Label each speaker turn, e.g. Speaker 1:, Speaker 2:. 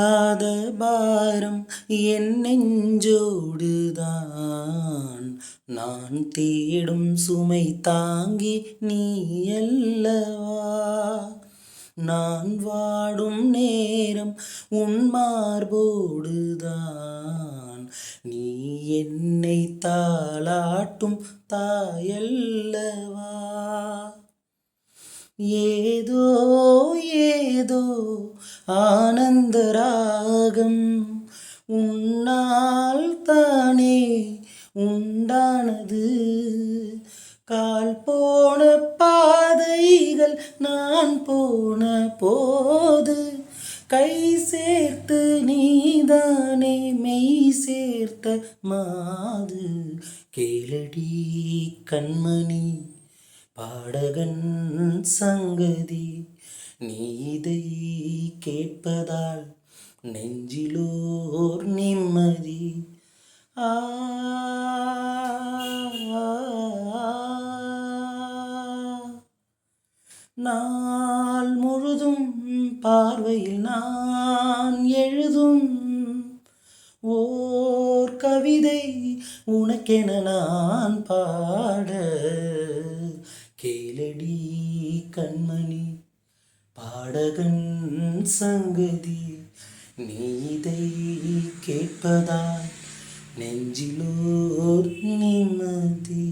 Speaker 1: தீராத பாரம் என் நெஞ்சோடுதான். நான் தேடும் சுமை தாங்கி நீ அல்லவா. நான் வாடும் நேரம் உன் மார்போடுதான். நீ என்னை தாளாட்டும் தாயல்லவா. ஏதோ ஏதோ ஆனந்த ராகம் உன்னால் தானே உண்டானது. கால் போன பாதைகள் நான் போன போது கை சேர்த்து நீதானே மெய் சேர்த்த மாது. கேளடி கண்மணி பாடகன் சங்கதி, நீ இதை கேட்பதால் நெஞ்சிலோர் நிம்மதி. ஆ நாள் முழுதும் பார்வையில் நான் எழுதும் ஓர் கவிதை உனக்கென நான் பாட. கேளடி கண்மணி பாடகன் சங்கதி, நீ இதை கேட்பதால் நெஞ்சிலோர் நிம்மதி.